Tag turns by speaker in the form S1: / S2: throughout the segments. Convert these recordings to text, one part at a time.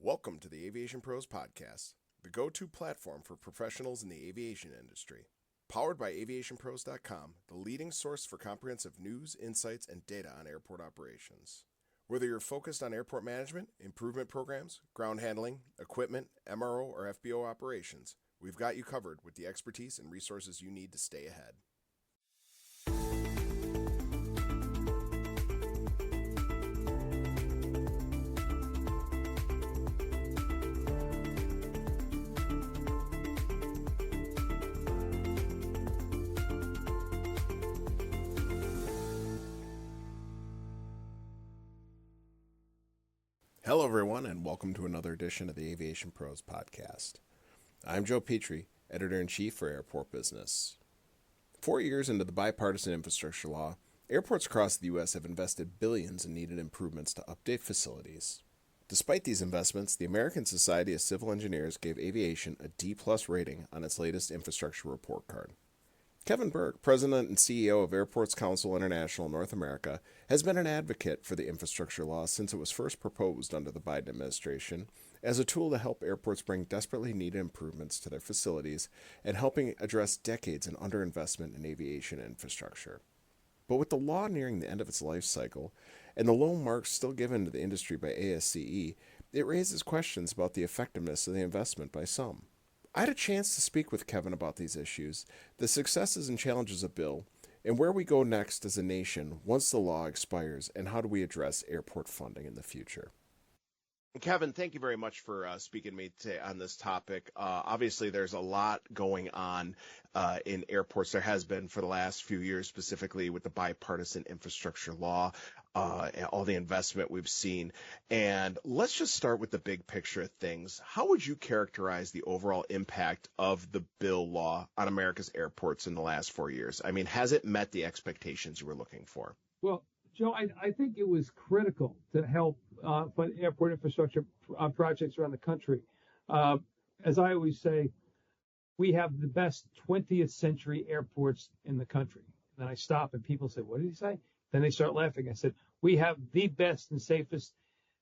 S1: Welcome to the Aviation Pros Podcast, the go-to platform for professionals in the aviation industry. Powered by AviationPros.com, the leading source for comprehensive news, insights, and data on airport operations. Whether you're focused on airport management, improvement programs, ground handling, equipment, MRO, or FBO operations, we've got you covered with the expertise and resources you need to stay ahead. Hello, everyone, and welcome to another edition of the Aviation Pros Podcast. I'm Joe Petrie, Editor-in-Chief for Airport Business. 4 years into the Bipartisan Infrastructure Law, airports across the U.S. have invested billions in needed improvements to update facilities. Despite these investments, the American Society of Civil Engineers gave aviation a D+ rating on its latest infrastructure report card. Kevin Burke, President and CEO of Airports Council International North America, has been an advocate for the infrastructure law since it was first proposed under the Biden administration as a tool to help airports bring desperately needed improvements to their facilities and helping address decades in underinvestment in aviation infrastructure. But with the law nearing the end of its life cycle and the low marks still given to the industry by ASCE, it raises questions about the effectiveness of the investment by some. I had a chance to speak with Kevin about these issues, the successes and challenges of BIL, and where we go next as a nation once the law expires, and how do we address airport funding in the future. Kevin, thank you very much for speaking to me today on this topic. Obviously, there's a lot going on in airports. There has been for the last few years, specifically with the Bipartisan Infrastructure Law, and all the investment we've seen. And let's just start with the big picture of things. How would you characterize the overall impact of the BIL law on America's airports in the last 4 years? I mean, has it met the expectations you were looking for?
S2: Well, Joe, I think it was critical to help fund airport infrastructure projects around the country. As I always say, we have the best 20th century airports in the country. And then I stop and people say, what did he say? Then they start laughing. I said, we have the best and safest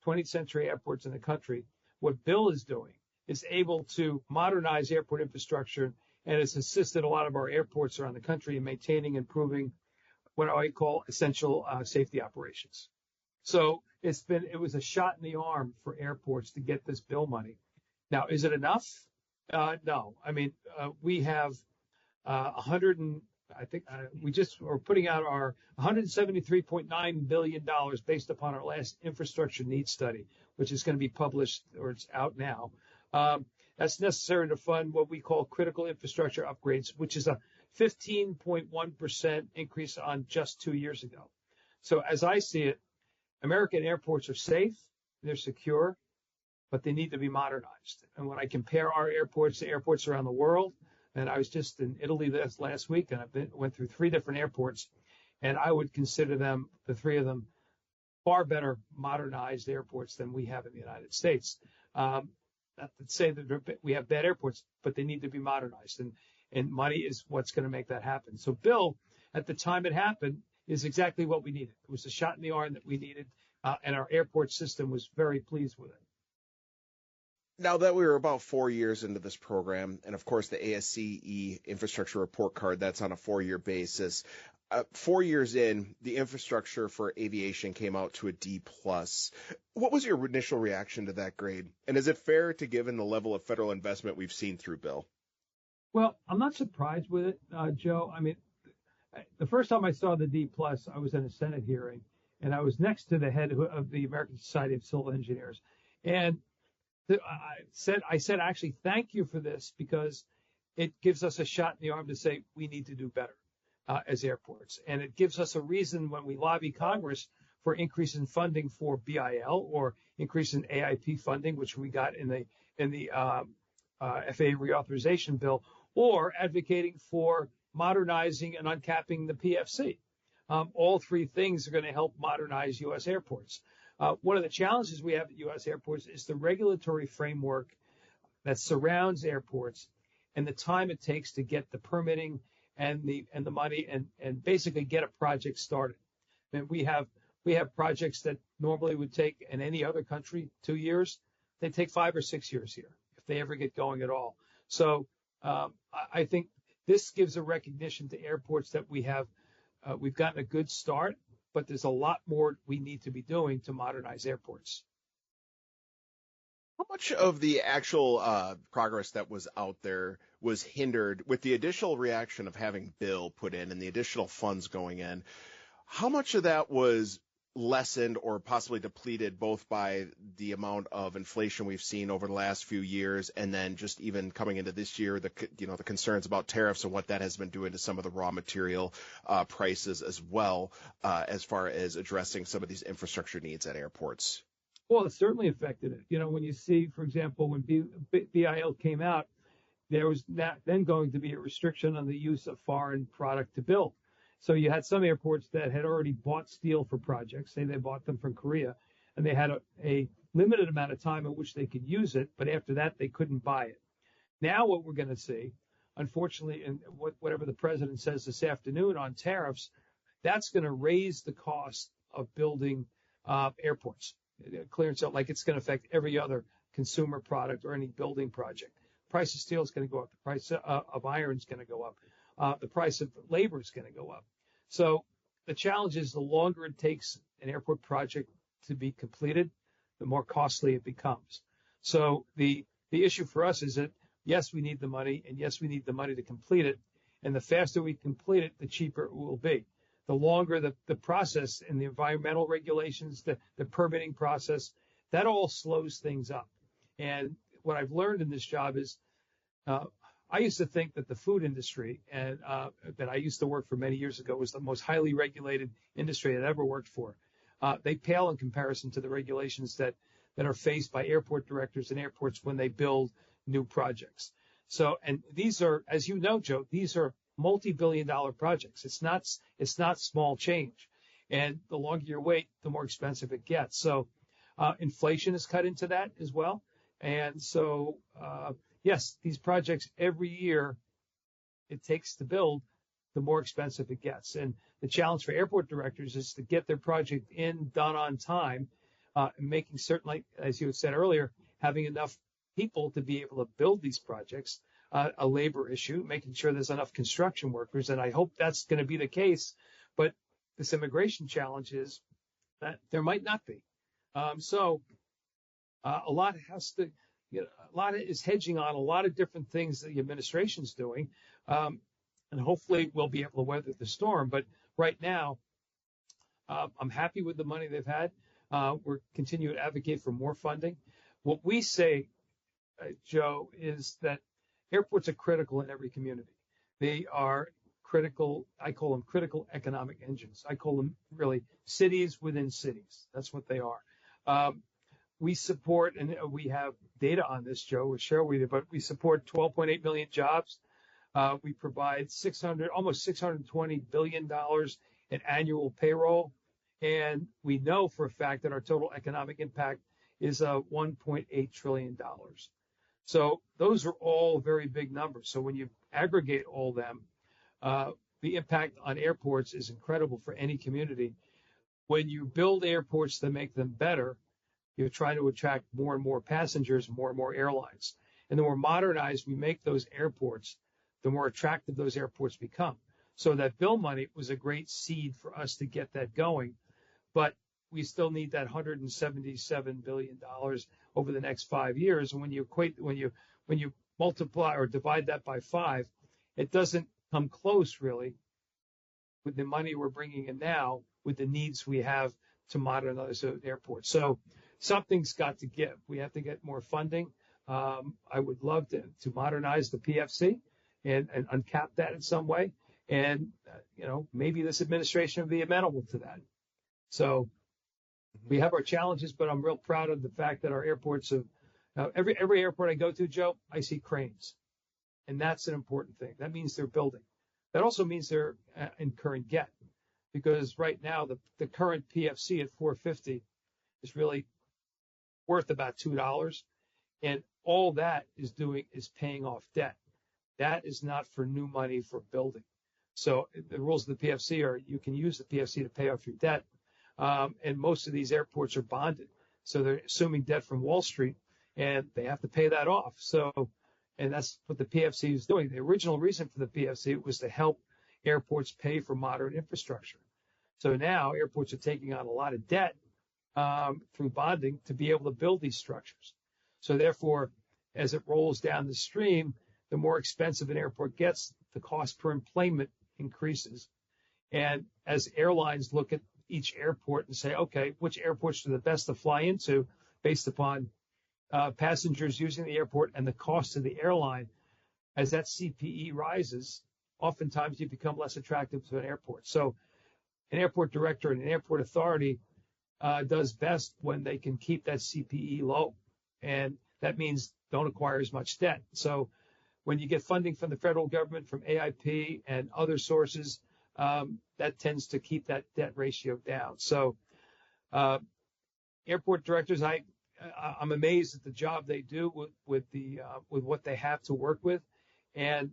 S2: 20th century airports in the country. What BIL is doing is able to modernize airport infrastructure, and it's assisted a lot of our airports around the country in maintaining and improving what I call essential safety operations. So it was a shot in the arm for airports to get this BIL money. Now, is it enough? No. I mean, we have we just are putting out our $173.9 billion based upon our last infrastructure needs study, which is going to be published, or it's out now. That's necessary to fund what we call critical infrastructure upgrades, which is a 15.1% increase on just 2 years ago. So as I see it, American airports are safe, they're secure, but they need to be modernized. And when I compare our airports to airports around the world, and I was just in Italy last week, and went through 3 different airports, and I would consider them, the 3 of them, far better modernized airports than we have in the United States. Not to say that we have bad airports, but they need to be modernized, and money is what's going to make that happen. So BIL, at the time it happened, is exactly what we needed. It was a shot in the arm that we needed, and our airport system was very pleased with it.
S1: Now that we were about 4 years into this program, and of course the ASCE infrastructure report card, that's on a 4-year basis. 4 years in, the infrastructure for aviation came out to a D+. What was your initial reaction to that grade? And is it fair to given the level of federal investment we've seen through BIL?
S2: Well, I'm not surprised with it, Joe. I mean, the first time I saw the D+, I was in a Senate hearing, and I was next to the head of the American Society of Civil Engineers. And I said, actually, thank you for this, because it gives us a shot in the arm to say we need to do better as airports. And it gives us a reason when we lobby Congress for increase in funding for BIL or increase in AIP funding, which we got in the FAA reauthorization bill, or advocating for modernizing and uncapping the PFC. All 3 things are going to help modernize U.S. airports. One of the challenges we have at U.S. airports is the regulatory framework that surrounds airports and the time it takes to get the permitting and the money and basically get a project started. And we have projects that normally would take in any other country 2 years. they take 5 or 6 years here if they ever get going at all. So I think this gives a recognition to airports that we've gotten a good start, but there's a lot more we need to be doing to modernize airports.
S1: How much of the actual progress that was out there was hindered with the additional reaction of having BIL put in and the additional funds going in? How much of that was lessened or possibly depleted both by the amount of inflation we've seen over the last few years, and then just even coming into this year, the concerns about tariffs and what that has been doing to some of the raw material prices as well, as far as addressing some of these infrastructure needs at airports?
S2: Well, it certainly affected it. When you see, for example, when BIL came out, there was then going to be a restriction on the use of foreign product to build. So you had some airports that had already bought steel for projects, say they bought them from Korea, and they had a limited amount of time in which they could use it, but after that they couldn't buy it. Now what we're going to see, unfortunately, and whatever the president says this afternoon on tariffs, that's going to raise the cost of building airports. Clearance out, like it's going to affect every other consumer product or any building project. The price of steel is going to go up. The price of iron is going to go up. The price of labor is going to go up. So the challenge is the longer it takes an airport project to be completed, the more costly it becomes. So the issue for us is that, yes, we need the money, and yes, we need the money to complete it. And the faster we complete it, the cheaper it will be. The longer the process and the environmental regulations, the permitting process, that all slows things up. And what I've learned in this job is I used to think that the food industry, and that I used to work for many years ago, was the most highly regulated industry I'd ever worked for. They pale in comparison to the regulations that are faced by airport directors and airports when they build new projects. So, and these are, as you know, Joe, these are multi-billion-dollar projects. It's not small change. And the longer you wait, the more expensive it gets. So inflation is cut into that as well. And so, yes, these projects every year it takes to build, the more expensive it gets. And the challenge for airport directors is to get their project done on time, and making certain, like as you had said earlier, having enough people to be able to build these projects. A labor issue, making sure there's enough construction workers, and I hope that's going to be the case. But this immigration challenge is that there might not be. So a lot is hedging on a lot of different things that the administration's doing, and hopefully we'll be able to weather the storm. But right now, I'm happy with the money they've had. We're continuing to advocate for more funding. What we say, Joe, is that airports are critical in every community. They are critical. I call them critical economic engines. I call them really cities within cities. That's what they are. We support, and we have data on this, Joe, we'll share with you, but we support 12.8 million jobs. We provide almost $620 billion in annual payroll. And we know for a fact that our total economic impact is $1.8 trillion. So those are all very big numbers. So when you aggregate all them, the impact on airports is incredible for any community. When you build airports to make them better, you're trying to attract more and more passengers, more and more airlines. And the more modernized we make those airports, the more attractive those airports become. So that BIL money was a great seed for us to get that going. But we still need that $177 billion over the next 5 years. And when you multiply or divide that by 5, it doesn't come close really with the money we're bringing in now with the needs we have to modernize the airport. So something's got to give. We have to get more funding. I would love to modernize the PFC and uncap that in some way. And, maybe this administration would be amenable to that. So we have our challenges, but I'm real proud of the fact that our airports have, every airport I go to, Joe, I see cranes. And that's an important thing. That means they're building. That also means they're incurring debt, because right now the current PFC at 450 is really worth about $2. And all that is doing is paying off debt. That is not for new money for building. So the rules of the PFC are you can use the PFC to pay off your debt. And most of these airports are bonded. So they're assuming debt from Wall Street. and they have to pay that off. So, and that's what the PFC is doing. The original reason for the PFC was to help airports pay for modern infrastructure. So now airports are taking on a lot of debt through bonding to be able to build these structures. So therefore, as it rolls down the stream, the more expensive an airport gets, the cost per enplanement increases. And as airlines look at each airport and say, okay, which airports are the best to fly into based upon passengers using the airport and the cost of the airline, as that CPE rises, oftentimes you become less attractive to an airport. So an airport director and an airport authority does best when they can keep that CPE low. And that means don't acquire as much debt. So when you get funding from the federal government, from AIP and other sources, that tends to keep that debt ratio down. So airport directors, I'm amazed at the job they do with what they have to work with. And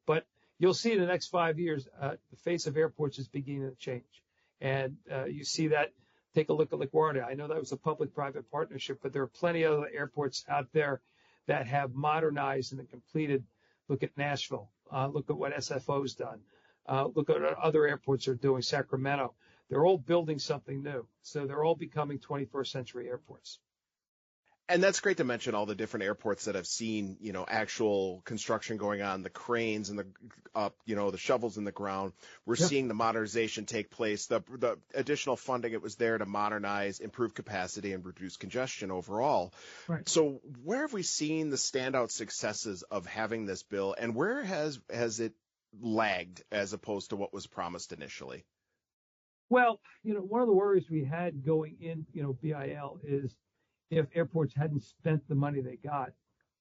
S2: but you'll see in the next 5 years, the face of airports is beginning to change. And you see that. Take a look at LaGuardia. I know that was a public-private partnership, but there are plenty of other airports out there that have modernized and completed. Look at Nashville. Look at what SFO's done. Look at what other airports are doing. Sacramento. They're all building something new. So they're all becoming 21st century airports.
S1: And that's great to mention all the different airports that have seen, actual construction going on, the cranes and the shovels in the ground. We're seeing the modernization take place. The additional funding, it was there to modernize, improve capacity, and reduce congestion overall.
S2: Right.
S1: So where have we seen the standout successes of having this bill, and where has it lagged as opposed to what was promised initially?
S2: Well, one of the worries we had going in, BIL is, if airports hadn't spent the money they got,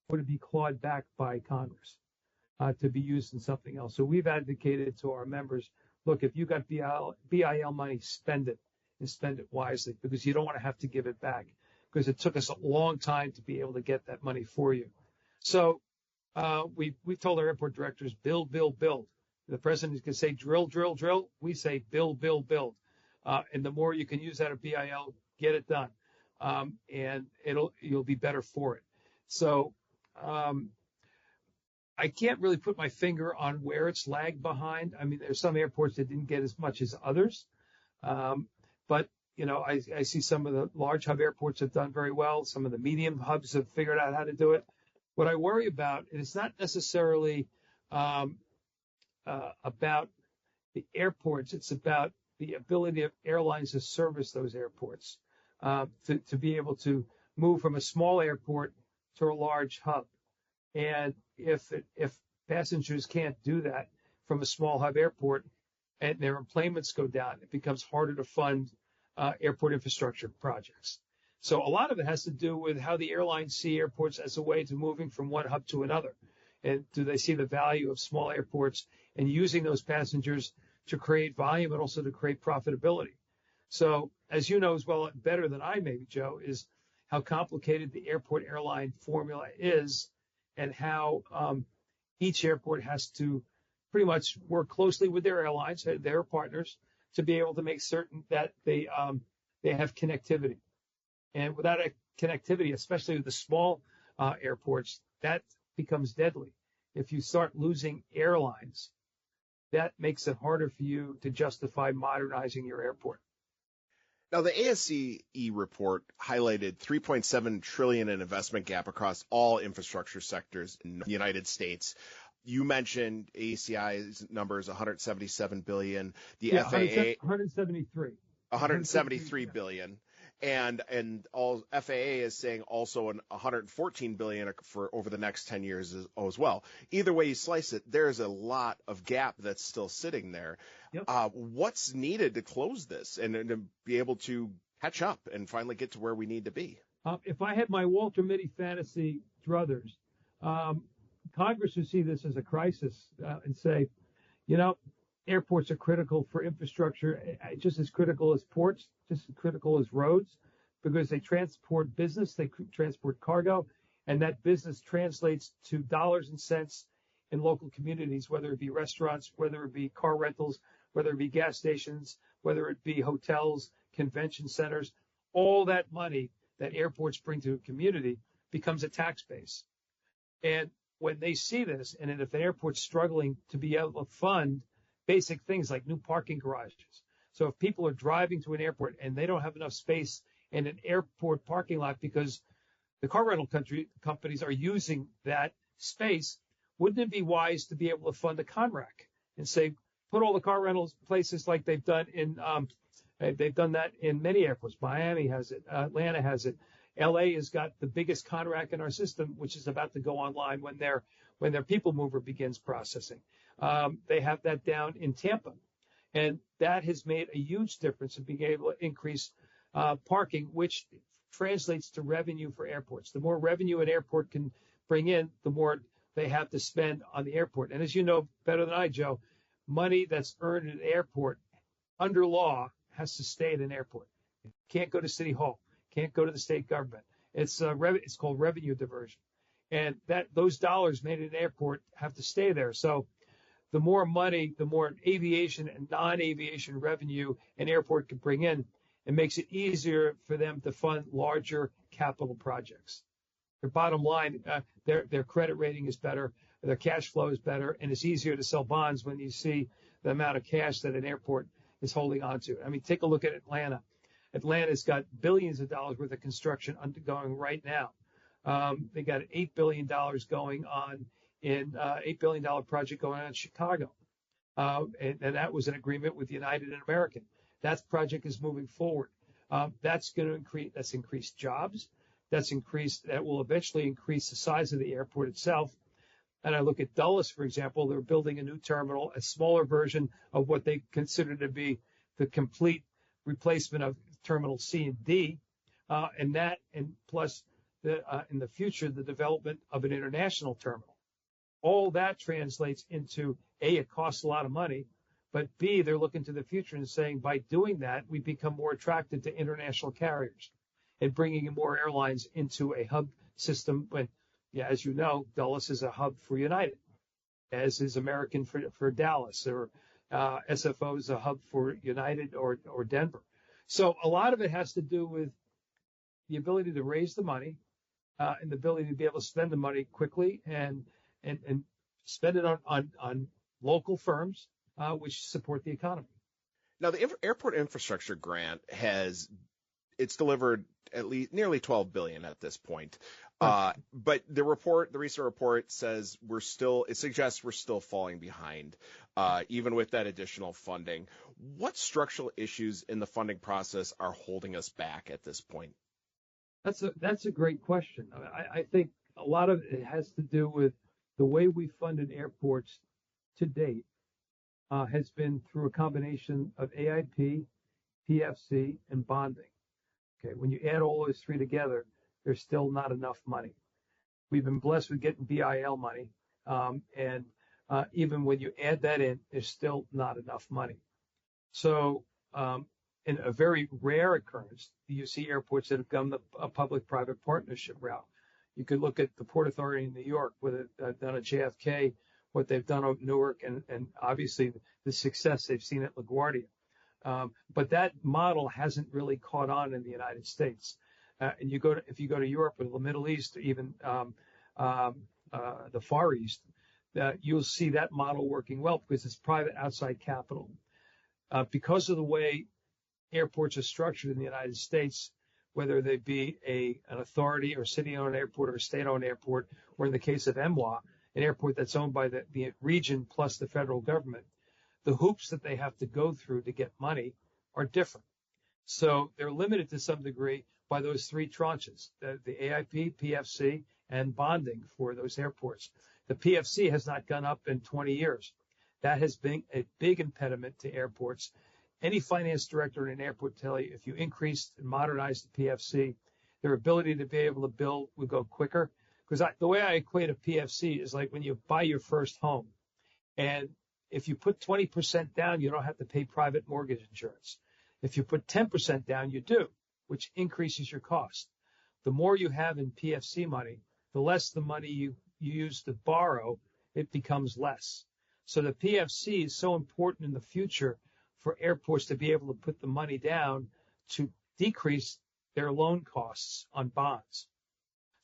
S2: would it be clawed back by Congress to be used in something else? So we've advocated to our members, look, if you got BIL money, spend it, and spend it wisely, because you don't want to have to give it back, because it took us a long time to be able to get that money for you. So we've told our airport directors, build, build, build. The president can say drill, drill, drill. We say build, build, build. And the more you can use out of BIL, get it done. And you'll be better for it. So I can't really put my finger on where it's lagged behind. I mean, there's some airports that didn't get as much as others. But, I see some of the large hub airports have done very well. Some of the medium hubs have figured out how to do it. What I worry about, and it's not necessarily about the airports, it's about the ability of airlines to service those airports. To be able to move from a small airport to a large hub. And if passengers can't do that from a small hub airport and their enplanements go down, it becomes harder to fund airport infrastructure projects. So a lot of it has to do with how the airlines see airports as a way to moving from one hub to another. And do they see the value of small airports and using those passengers to create volume and also to create profitability? So, as you know as well, better than I maybe, Joe, is how complicated the airport airline formula is, and how each airport has to pretty much work closely with their airlines, their partners, to be able to make certain that they have connectivity. And without a connectivity, especially with the small airports, that becomes deadly. If you start losing airlines, that makes it harder for you to justify modernizing your airport.
S1: Now, the ASCE report highlighted $3.7 trillion in investment gap across all infrastructure sectors in the United States. You mentioned ACI's number is $177 billion. The FAA 173 billion. And all FAA is saying also $114 billion for over the next 10 years as well. Either way you slice it, there's a lot of gap that's still sitting there.
S2: Yep.
S1: What's needed to close this and to be able to catch up and finally get to where we need to be?
S2: If I had my Walter Mitty fantasy druthers, Congress would see this as a crisis and say, airports are critical for infrastructure, just as critical as ports, just as critical as roads, because they transport business, they transport cargo, and that business translates to dollars and cents in local communities, whether it be restaurants, whether it be car rentals, whether it be gas stations, whether it be hotels, convention centers. All that money that airports bring to a community becomes a tax base. And when they see this, and if an airport's struggling to be able to fund basic things like new parking garages. So if people are driving to an airport and they don't have enough space in an airport parking lot because the car rental companies are using that space, wouldn't it be wise to be able to fund a Conrack and say, put all the car rentals places like they've done that in many airports. Miami has it. Atlanta has it. LA has got the biggest Conrack in our system, which is about to go online when their people mover begins processing. They have that down in Tampa. And that has made a huge difference in being able to increase parking, which translates to revenue for airports. The more revenue an airport can bring in, the more they have to spend on the airport. And as you know better than I, Joe, money that's earned at an airport under law has to stay at an airport. It can't go to City Hall, can't go to the state government. It's called revenue diversion. And those dollars made at an airport have to stay there. So the more money, the more aviation and non-aviation revenue an airport can bring in, it makes it easier for them to fund larger capital projects. Their bottom line, their credit rating is better, their cash flow is better, and it's easier to sell bonds when you see the amount of cash that an airport is holding on to. I mean, take a look at Atlanta. Atlanta's got billions of dollars worth of construction undergoing right now. They got $8 billion going on in $8 billion project going on in Chicago. And that was an agreement with United and American. That project is moving forward. That's increased jobs. That will eventually increase the size of the airport itself. And I look at Dulles, for example, they're building a new terminal, a smaller version of what they consider to be the complete replacement of Terminal C and D. And plus in the future, the development of an international terminal. All that translates into A, it costs a lot of money, but B, they're looking to the future and saying by doing that, we become more attracted to international carriers and bringing in more airlines into a hub system. But yeah, as you know, Dulles is a hub for United, as is American for Dallas, or SFO is a hub for United or Denver. So a lot of it has to do with the ability to raise the money and the ability to be able to spend the money quickly and spend it on local firms which support the economy.
S1: Now, the airport infrastructure grant it's delivered at least nearly $12 billion at this point. But the recent report says it suggests we're still falling behind, even with that additional funding. What structural issues in the funding process are holding us back at this point?
S2: That's a great question. I think a lot of it has to do with the way we funded airports to date has been through a combination of AIP, PFC, and bonding. Okay, when you add all those three together, there's still not enough money. We've been blessed with getting BIL money, and even when you add that in, there's still not enough money. So in a very rare occurrence, you see airports that have gone a public-private partnership route. You could look at the Port Authority in New York, what they've done at JFK, what they've done at Newark, and obviously the success they've seen at LaGuardia. But that model hasn't really caught on in the United States. And if you go to Europe or the Middle East, or even the Far East, you'll see that model working well because it's private outside capital. Because of the way airports are structured in the United States, whether they be an authority or city-owned airport or a state-owned airport, or in the case of MWA, an airport that's owned by the region plus the federal government, the hoops that they have to go through to get money are different. So they're limited to some degree by those three tranches, the AIP, PFC, and bonding for those airports. The PFC has not gone up in 20 years. That has been a big impediment to airports. Any finance director in an airport will tell you if you increase and modernize the PFC, their ability to be able to build will go quicker. Because the way I equate a PFC is like when you buy your first home. And if you put 20% down, you don't have to pay private mortgage insurance. If you put 10% down, you do, which increases your cost. The more you have in PFC money, the less the money you use to borrow, it becomes less. So the PFC is so important in the future for airports to be able to put the money down to decrease their loan costs on bonds.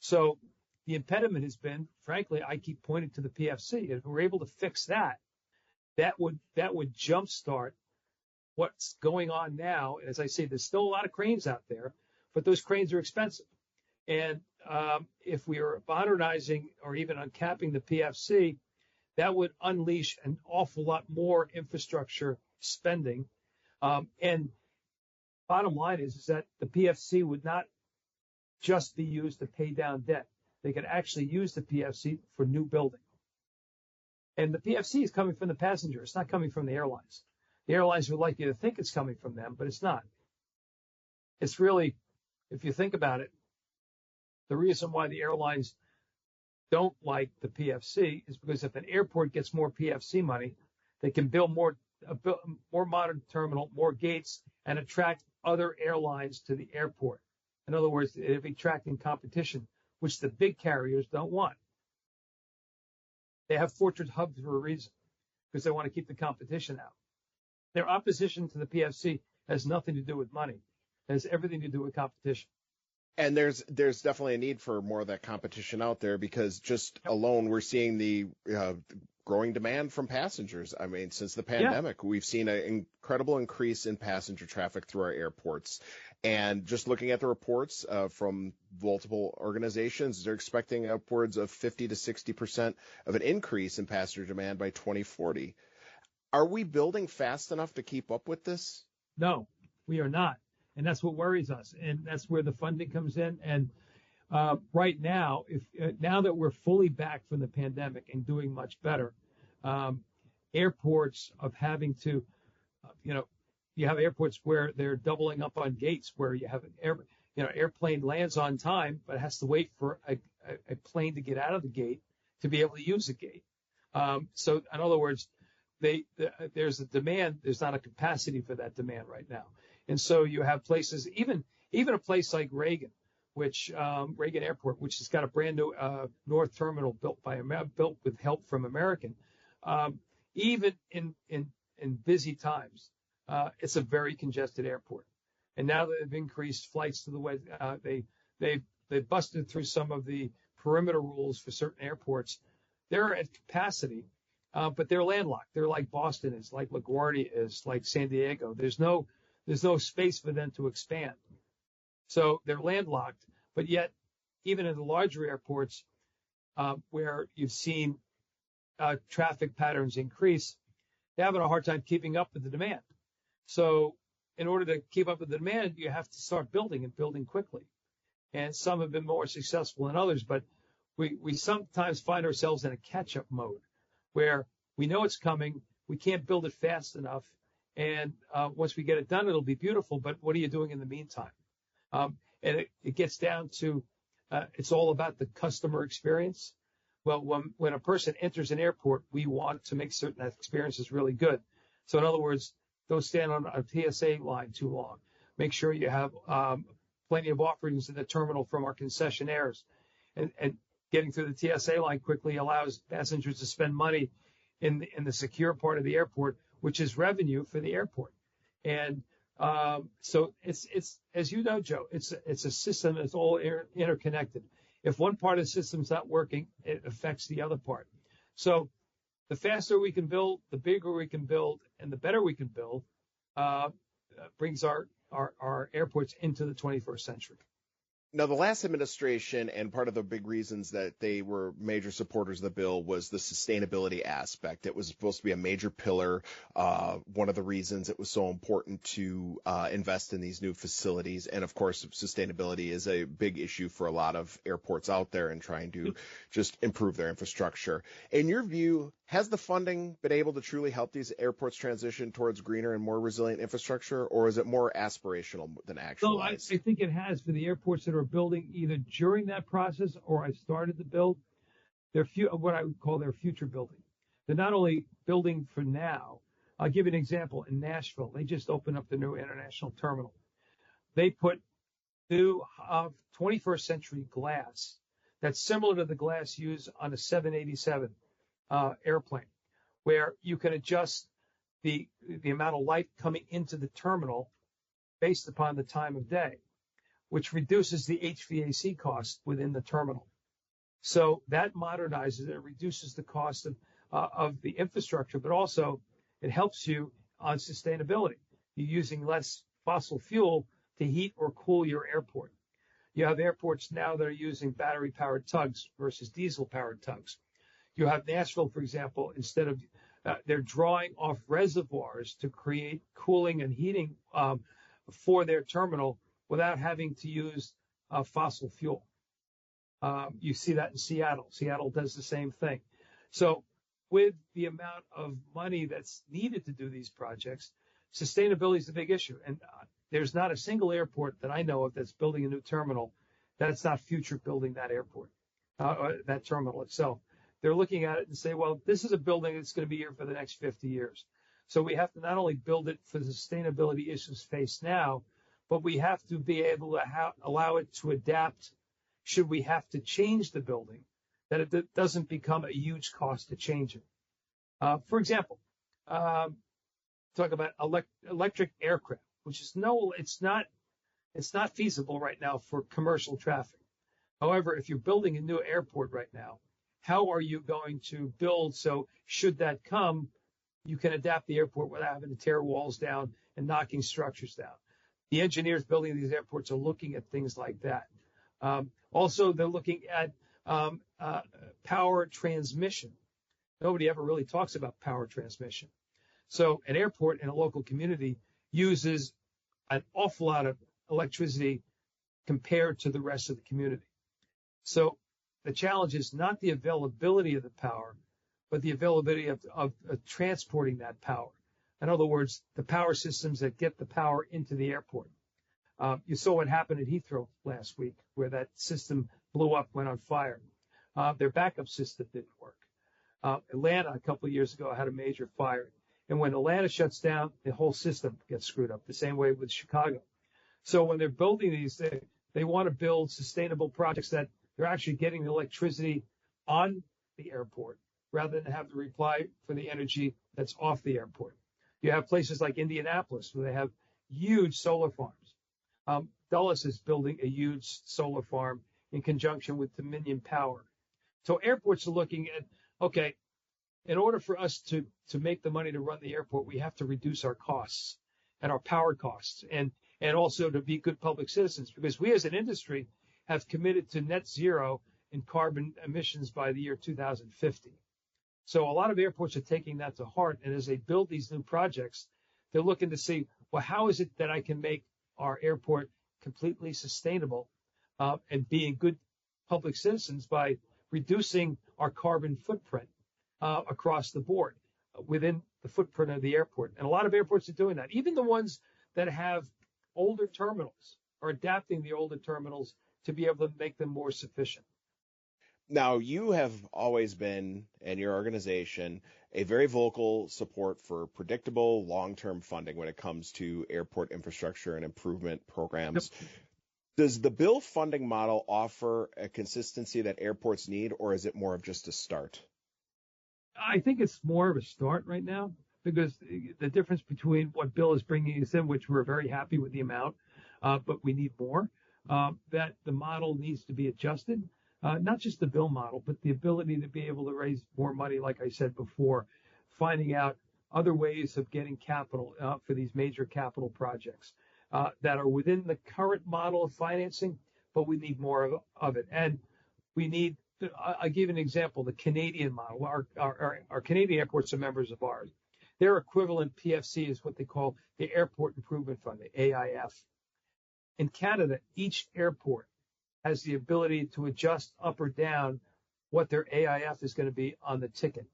S2: So the impediment has been, frankly, I keep pointing to the PFC. If we're able to fix that, that would jumpstart what's going on now. As I say, there's still a lot of cranes out there, but those cranes are expensive. And if we are modernizing or even uncapping the PFC, that would unleash an awful lot more infrastructure spending. And bottom line is that the PFC would not just be used to pay down debt. They could actually use the PFC for new building. And the PFC is coming from the passenger. It's not coming from the airlines. The airlines would like you to think it's coming from them, but it's not. It's really, if you think about it, the reason why the airlines don't like the PFC is because if an airport gets more PFC money, they can build more modern terminal, more gates, and attract other airlines to the airport. In other words, it'll be attracting competition, which the big carriers don't want. They have fortress hubs for a reason, because they want to keep the competition out. Their opposition to the PFC has nothing to do with money. It has everything to do with competition.
S1: And there's definitely a need for more of that competition out there, because just alone we're seeing the growing demand from passengers. I mean, since the pandemic, we've seen an incredible increase in passenger traffic through our airports. And just looking at the reports from multiple organizations, they're expecting upwards of 50 to 60% of an increase in passenger demand by 2040. Are we building fast enough to keep up with this?
S2: No, we are not. And that's what worries us. And that's where the funding comes in. And right now, now that we're fully back from the pandemic and doing much better, airports of having to, you have airports where they're doubling up on gates, where you have an airplane lands on time, but has to wait for a plane to get out of the gate to be able to use the gate. So in other words, there's a demand. There's not a capacity for that demand right now. And so you have places, even a place like Reagan, Reagan Airport, which has got a brand new north terminal built with help from American. Even in busy times, it's a very congested airport. And now that they've increased flights to the west, they busted through some of the perimeter rules for certain airports. They're at capacity, but they're landlocked. They're like Boston is, like LaGuardia is, like San Diego. There's no space for them to expand. So they're landlocked, but yet even in the larger airports where you've seen traffic patterns increase, they're having a hard time keeping up with the demand. So in order to keep up with the demand, you have to start building and building quickly. And some have been more successful than others, but we sometimes find ourselves in a catch-up mode where we know it's coming, we can't build it fast enough, and once we get it done, it'll be beautiful, but what are you doing in the meantime? And it gets down to it's all about the customer experience. Well, when a person enters an airport, we want to make certain that experience is really good. So in other words, don't stand on a TSA line too long. Make sure you have plenty of offerings in the terminal from our concessionaires. And getting through the TSA line quickly allows passengers to spend money in the secure part of the airport, which is revenue for the airport. And so it's as you know, Joe, it's a system that's all interconnected. If one part of the system's not working, it affects the other part. So the faster we can build, the bigger we can build, and the better we can build, brings our airports into the 21st century.
S1: Now, the last administration, and part of the big reasons that they were major supporters of the bill, was the sustainability aspect. It was supposed to be a major pillar. One of the reasons it was so important to invest in these new facilities. And of course, sustainability is a big issue for a lot of airports out there and trying to just improve their infrastructure. In your view, has the funding been able to truly help these airports transition towards greener and more resilient infrastructure, or is it more aspirational than actualized?
S2: So I think it has for the airports that are building either during that process or I've started to build. They're what I would call their future building. They're not only building for now. I'll give you an example. In Nashville, they just opened up the new international terminal. They put new 21st century glass that's similar to the glass used on a 787 airplane, where you can adjust the amount of light coming into the terminal based upon the time of day. which reduces the HVAC cost within the terminal. So that modernizes it, reduces the cost of the infrastructure, but also it helps you on sustainability. You're using less fossil fuel to heat or cool your airport. You have airports now that are using battery-powered tugs versus diesel-powered tugs. You have Nashville, for example, instead of they're drawing off reservoirs to create cooling and heating for their terminal without having to use fossil fuel. You see that in Seattle. Seattle does the same thing. So with the amount of money that's needed to do these projects, sustainability is a big issue. And there's not a single airport that I know of that's building a new terminal that's not future building that airport, or that terminal itself. They're looking at it and say, well, this is a building that's going to be here for the next 50 years. So we have to not only build it for the sustainability issues faced now, but we have to be able to allow it to adapt should we have to change the building, that it doesn't become a huge cost to change it. For example, talk about electric aircraft, which is it's not feasible right now for commercial traffic. However, if you're building a new airport right now, how are you going to build so should that come, you can adapt the airport without having to tear walls down and knocking structures down? The engineers building these airports are looking at things like that. Also, they're looking at power transmission. Nobody ever really talks about power transmission. So an airport in a local community uses an awful lot of electricity compared to the rest of the community. So the challenge is not the availability of the power, but the availability of transporting that power. In other words, the power systems that get the power into the airport. You saw what happened at Heathrow last week, where that system blew up, went on fire. Their backup system didn't work. Atlanta, a couple of years ago, had a major fire. And when Atlanta shuts down, the whole system gets screwed up, the same way with Chicago. So when they're building these, they want to build sustainable projects that they're actually getting the electricity on the airport rather than have to rely for the energy that's off the airport. You have places like Indianapolis where they have huge solar farms. Dulles is building a huge solar farm in conjunction with Dominion Power. So airports are looking at, okay, in order for us to make the money to run the airport, we have to reduce our costs and our power costs and also to be good public citizens, because we as an industry have committed to net zero in carbon emissions by the year 2050. So a lot of airports are taking that to heart. And as they build these new projects, they're looking to see, well, how is it that I can make our airport completely sustainable and being good public citizens by reducing our carbon footprint across the board within the footprint of the airport. And a lot of airports are doing that. Even the ones that have older terminals are adapting the older terminals to be able to make them more sufficient.
S1: Now, you have always been, and your organization, a very vocal support for predictable long-term funding when it comes to airport infrastructure and improvement programs. Yep. Does the BIL funding model offer a consistency that airports need, or is it more of just a start?
S2: I think it's more of a start right now, because the difference between what BIL is bringing us in, which we're very happy with the amount, but we need more, that the model needs to be adjusted. Not just the BIL model, but the ability to be able to raise more money, like I said before, finding out other ways of getting capital for these major capital projects that are within the current model of financing, but we need more of it. And we need, I'll give you an example, the Canadian model. Our Canadian airports are members of ours. Their equivalent PFC is what they call the Airport Improvement Fund, the AIF. In Canada, each airport has the ability to adjust up or down what their AIF is going to be on the ticket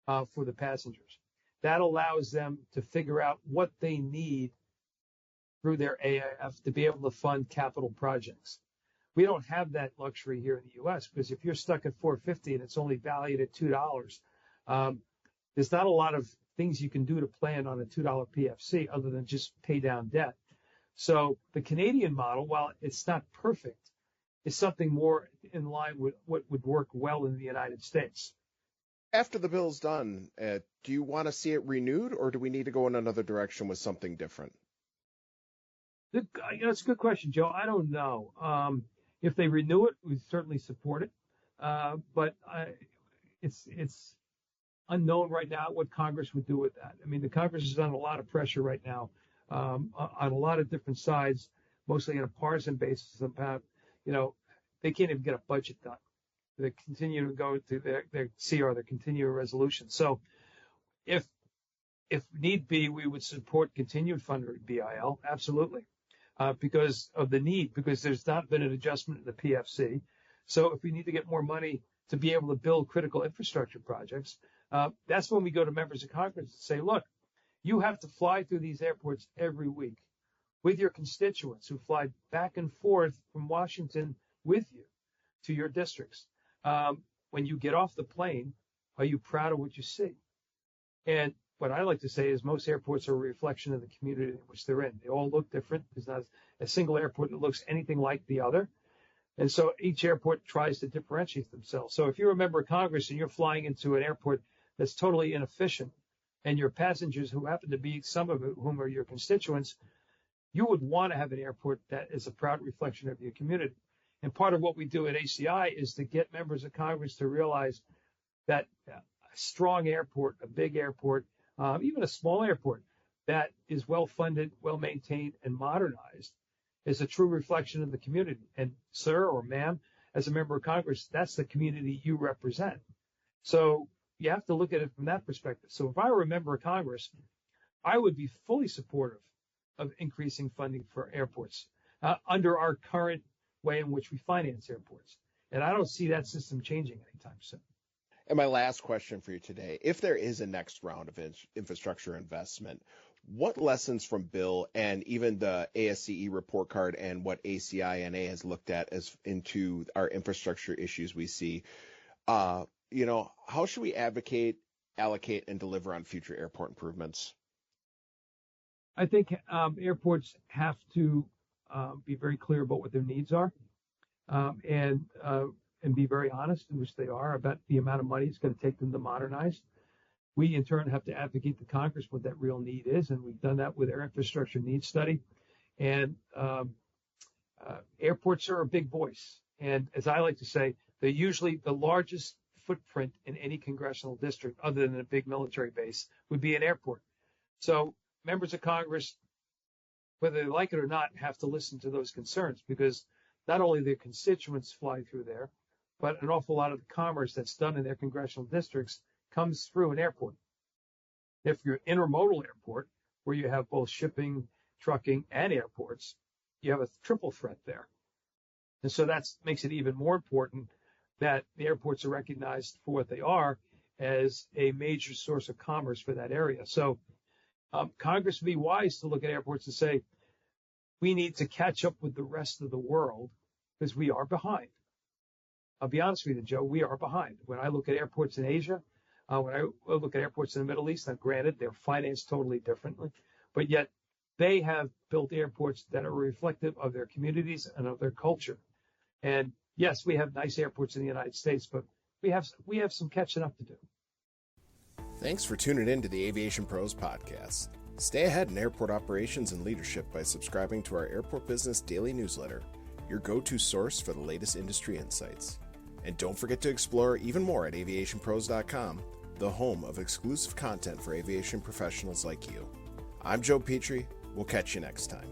S2: for the passengers. That allows them to figure out what they need through their AIF to be able to fund capital projects. We don't have that luxury here in the U.S. because if you're stuck at $4.50 and it's only valued at $2, there's not a lot of things you can do to plan on a $2 PFC other than just pay down debt. So the Canadian model, while it's not perfect, is something more in line with what would work well in the United States.
S1: After the bill's done, do you want to see it renewed, or do we need to go in another direction with something different?
S2: It's a good question, Joe. I don't know. If they renew it, we certainly support it. But it's unknown right now what Congress would do with that. I mean, the Congress is under a lot of pressure right now on a lot of different sides, mostly on a partisan basis about, they can't even get a budget done. They continue to go to their CR, their continuing resolution. So if need be, we would support continued funding of BIL, absolutely, because of the need, because there's not been an adjustment in the PFC. So if we need to get more money to be able to build critical infrastructure projects, that's when we go to members of Congress and say, look, you have to fly through these airports every week with your constituents who fly back and forth from Washington with you to your districts. When you get off the plane, are you proud of what you see? And what I like to say is most airports are a reflection of the community in which they're in. They all look different. There's not a single airport that looks anything like the other. And so each airport tries to differentiate themselves. So if you're a member of Congress and you're flying into an airport that's totally inefficient, and your passengers who happen to be some of whom are your constituents, you would want to have an airport that is a proud reflection of your community. And part of what we do at ACI is to get members of Congress to realize that a strong airport, a big airport, even a small airport that is well-funded, well-maintained, and modernized is a true reflection of the community. And sir or ma'am, as a member of Congress, that's the community you represent. So you have to look at it from that perspective. So if I were a member of Congress, I would be fully supportive of increasing funding for airports under our current way in which we finance airports. And I don't see that system changing anytime soon.
S1: And my last question for you today, if there is a next round of infrastructure investment, what lessons from Bill and even the ASCE report card and what ACI-NA has looked at as into our infrastructure issues we see, how should we advocate, allocate, and deliver on future airport improvements?
S2: I think airports have to be very clear about what their needs are and be very honest, in which they are, about the amount of money it's going to take them to modernize. We, in turn, have to advocate to Congress what that real need is, and we've done that with our infrastructure needs study. And airports are a big voice. And as I like to say, they're usually the largest footprint in any congressional district, other than a big military base, would be an airport. So members of Congress, whether they like it or not, have to listen to those concerns, because not only their constituents fly through there, but an awful lot of the commerce that's done in their congressional districts comes through an airport. If you're an intermodal airport, where you have both shipping, trucking, and airports, you have a triple threat there. And so that makes it even more important that the airports are recognized for what they are, as a major source of commerce for that area. So Congress would be wise to look at airports and say, we need to catch up with the rest of the world because we are behind. I'll be honest with you, Joe, we are behind. When I look at airports in Asia, when I look at airports in the Middle East, now granted, they're financed totally differently, but yet they have built airports that are reflective of their communities and of their culture. And yes, we have nice airports in the United States, but we have some catching up to do.
S1: Thanks for tuning in to the Aviation Pros podcast. Stay ahead in airport operations and leadership by subscribing to our Airport Business Daily newsletter, your go-to source for the latest industry insights. And don't forget to explore even more at AviationPros.com, the home of exclusive content for aviation professionals like you. I'm Joe Petrie. We'll catch you next time.